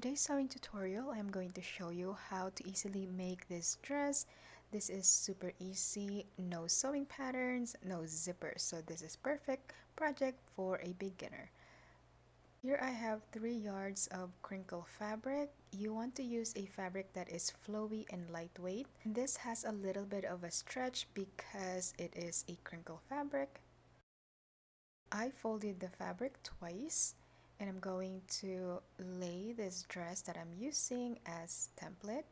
Today's sewing tutorial, I'm going to show you how to easily make this dress. This is super easy, no sewing patterns, no zippers, so this is perfect project for a beginner. Here I have 3 yards of crinkle fabric. You want to use a fabric that is flowy and lightweight. This has a little bit of a stretch because it is a crinkle fabric. I folded the fabric twice and I'm going to lay this dress that I'm using as template.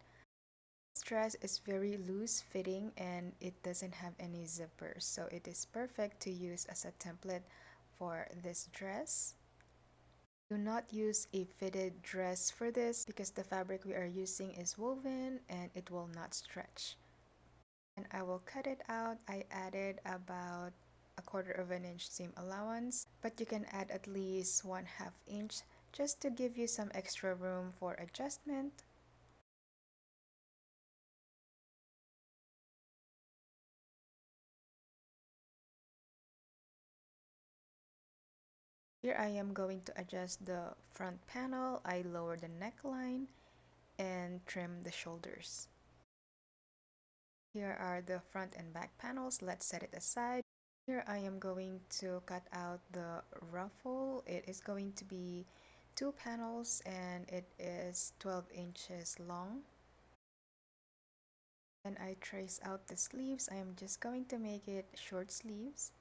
This dress is very loose fitting and it doesn't have any zippers, so it is perfect to use as a template for this dress. Do not use a fitted dress for this because the fabric we are using is woven and it will not stretch. And I will cut it out. I added about a 1/4 of an inch seam allowance, but you can add at least 1/2 inch just to give you some extra room for adjustment. Here I am going to adjust the front panel. I lower the neckline and trim the shoulders. Here are the front and back panels. Let's set it aside. Here I am going to cut out the ruffle. It is going to be 2 panels and it is 12 inches long. And I trace out the sleeves. I am just going to make it short sleeves.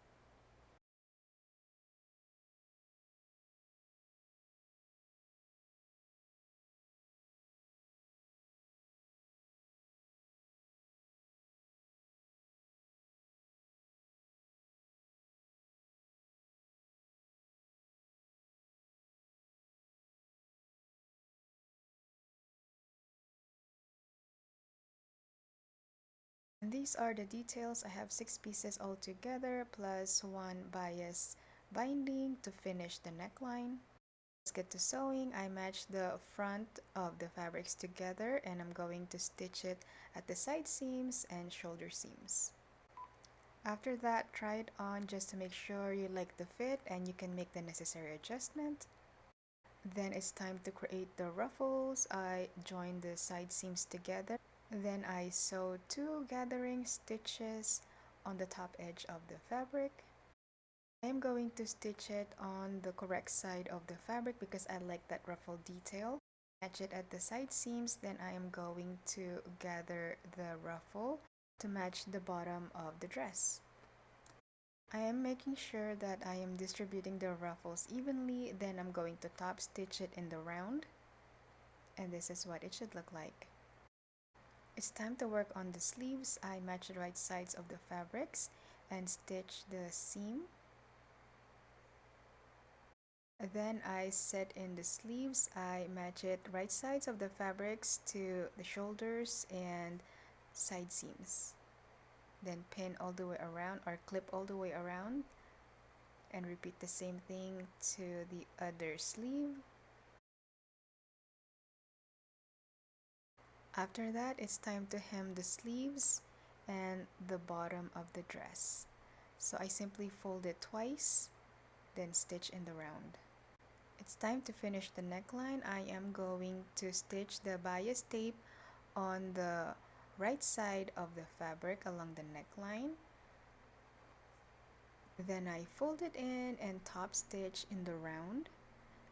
And these are the details. I have 6 pieces altogether plus 1 bias binding to finish the neckline. Let's get to sewing. I matched the front of the fabrics together and I'm going to stitch it at the side seams and shoulder seams. After that, try it on just to make sure you like the fit and you can make the necessary adjustment. Then it's time to create the ruffles. I join the side seams together. Then I sew 2 gathering stitches on the top edge of the fabric. I am going to stitch it on the correct side of the fabric because I like that ruffle detail. Match it at the side seams, then I am going to gather the ruffle to match the bottom of the dress. I am making sure that I am distributing the ruffles evenly, then I'm going to top stitch it in the round, and this is what it should look like. It's time to work on the sleeves. I match the right sides of the fabrics and stitch the seam. Then I set in the sleeves. I match it right sides of the fabrics to the shoulders and side seams. Then pin all the way around or clip all the way around and repeat the same thing to the other sleeve. After that, it's time to hem the sleeves and the bottom of the dress. So I simply fold it twice, then stitch in the round. It's time to finish the neckline. I am going to stitch the bias tape on the right side of the fabric along the neckline. Then I fold it in and top stitch in the round.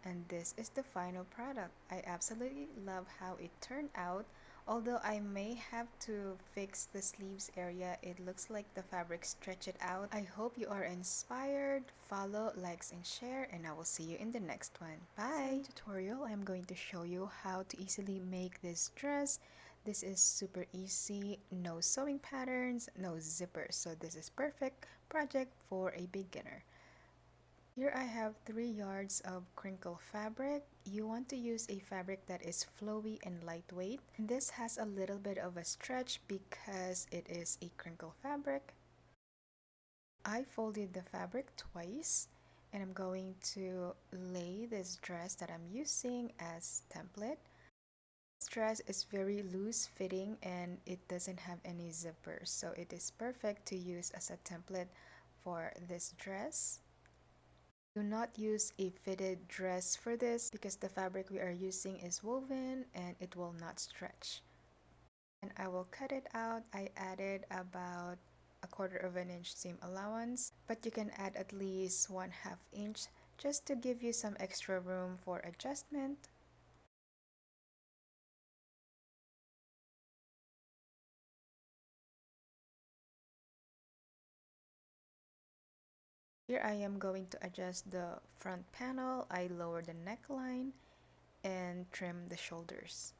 And this is the final product. I absolutely love how it turned out. Although I may have to fix the sleeves area, it looks like the fabric stretched it out. I hope you are inspired. Follow, likes, and share, and I will see you in the next one. Bye! Tutorial, I'm going to show you how to easily make this dress. This is super easy, no sewing patterns, no zippers, so this is perfect project for a beginner. Here I have 3 yards of crinkle fabric. You want to use a fabric that is flowy and lightweight. And this has a little bit of a stretch because it is a crinkle fabric. I folded the fabric twice and I'm going to lay this dress that I'm using as template. This dress is very loose fitting and it doesn't have any zippers, so it is perfect to use as a template for this dress. Do not use a fitted dress for this because the fabric we are using is woven and it will not stretch. And I will cut it out. I added about a quarter of an inch seam allowance, but you can add at least 1/2 inch just to give you some extra room for adjustment. Here I am going to adjust the front panel. I lower the neckline and trim the shoulders.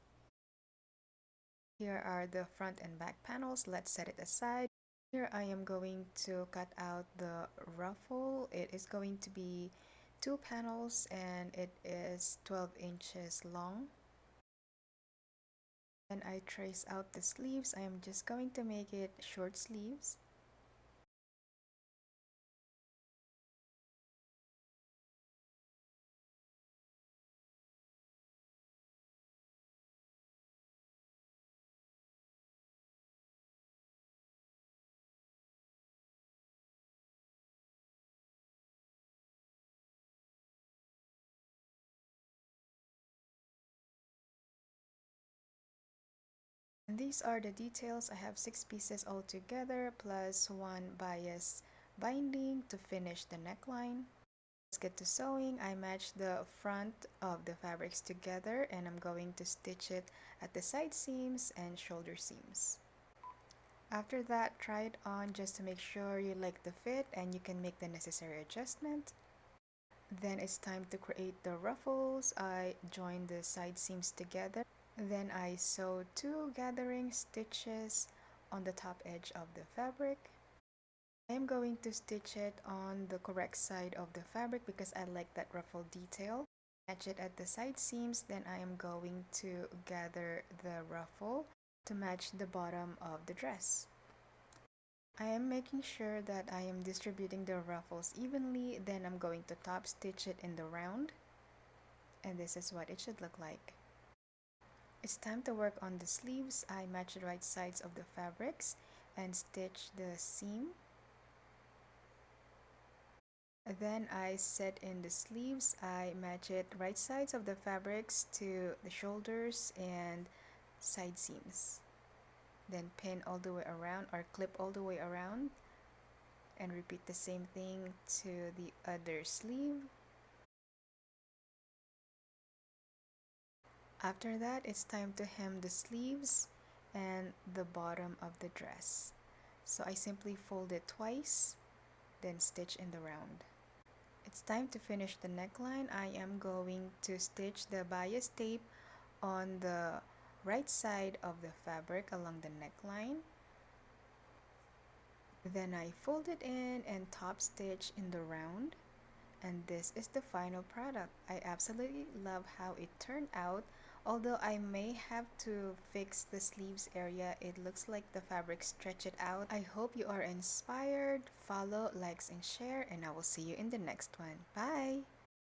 Here are the front and back panels. Let's set it aside. Here I am going to cut out the ruffle. It is going to be 2 panels and it is 12 inches long. And I trace out the sleeves. I am just going to make it short sleeves. And these are the details. I have 6 pieces altogether plus 1 bias binding to finish the neckline. Let's get to sewing. I matched the front of the fabrics together and I'm going to stitch it at the side seams and shoulder seams. After that, try it on just to make sure you like the fit and you can make the necessary adjustment. Then it's time to create the ruffles. I join the side seams together. Then I sew 2 gathering stitches on the top edge of the fabric. I am going to stitch it on the correct side of the fabric because I like that ruffle detail. Match it at the side seams, then I am going to gather the ruffle to match the bottom of the dress. I am making sure that I am distributing the ruffles evenly, then I'm going to top stitch it in the round, and this is what it should look like. It's time to work on the sleeves. I match the right sides of the fabrics and stitch the seam. Then I set in the sleeves. I match it right sides of the fabrics to the shoulders and side seams. Then pin all the way around or clip all the way around and repeat the same thing to the other sleeve. After that, it's time to hem the sleeves and the bottom of the dress. So I simply fold it twice, then stitch in the round. It's time to finish the neckline. I am going to stitch the bias tape on the right side of the fabric along the neckline. Then I fold it in and top stitch in the round. And this is the final product. I absolutely love how it turned out. Although I may have to fix the sleeves area, it looks like the fabric stretched it out. I hope you are inspired. Follow, likes, and share, and I will see you in the next one. Bye!